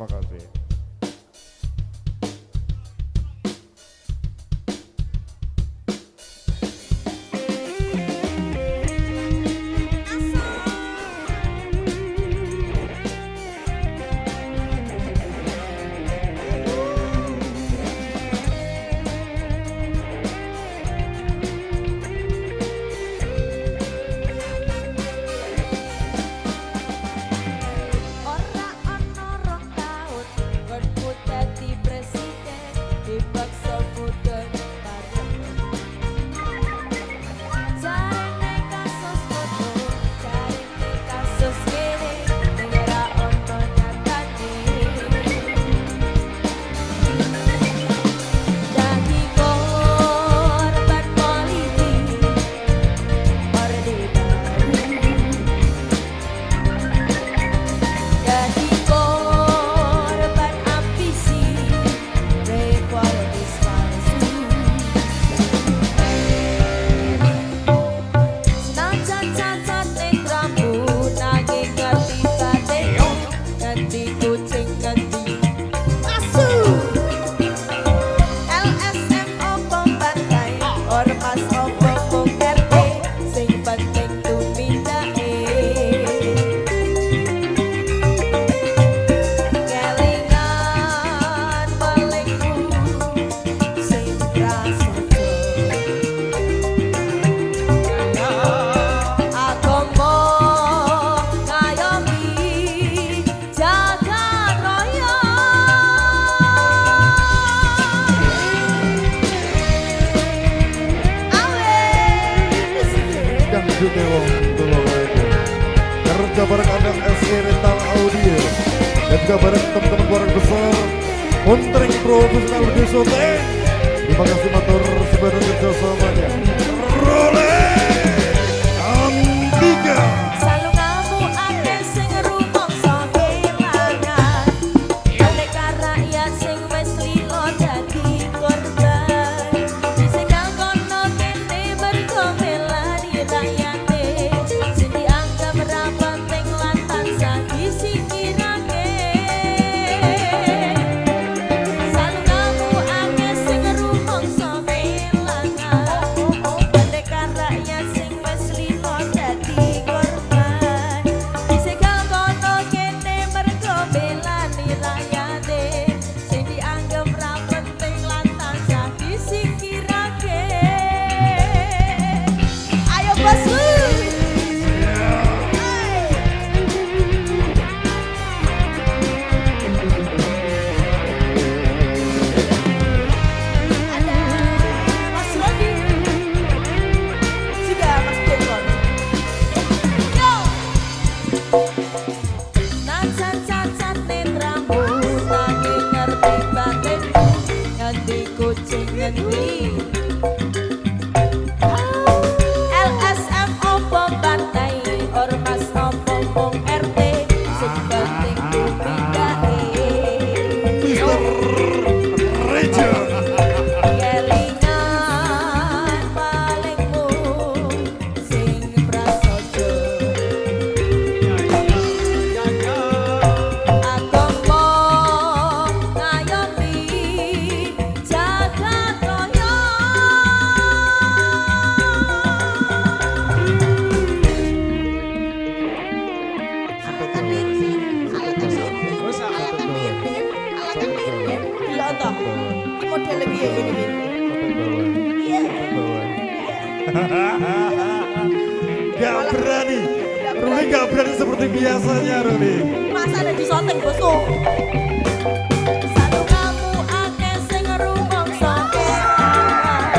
Terima kasih. Kerja bareng Adang SE Rental Audio dan juga bareng teman-teman keluarga besar Montring Profesional di Shooting. Terima kasih matur sebenarnya kerjasamanya. Role Andika. LSM opo bantai ormas opo wong RT sing penting tumindae Mr. Reja. kelingan palingmu sing prasaja agama ngayomi jagat raya. Model lagi ya ini. Iya. Gak berani. Ruli gak berani seperti biasanya Ruli. Masa ada di syuting bosku. Satu kamu akeh sing rumangsa enak.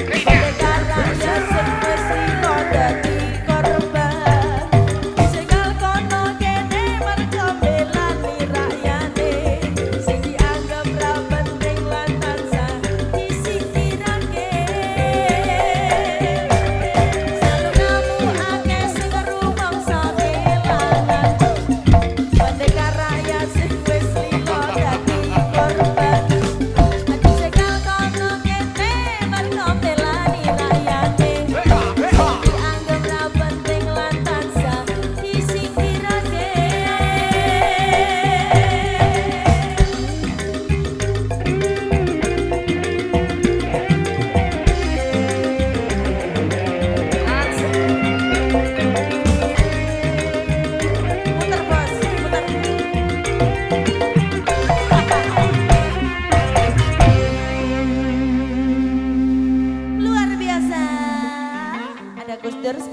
Pendekar ya sing wis lilo dadi korban. Disegal kono kene mergo belani rakyate. Sing dianggap ra penting lan tansah disingkirake. Satu kamu akeh sing rumangsa kelangan. Pendekar rakyat sing wis lilo Junior spesial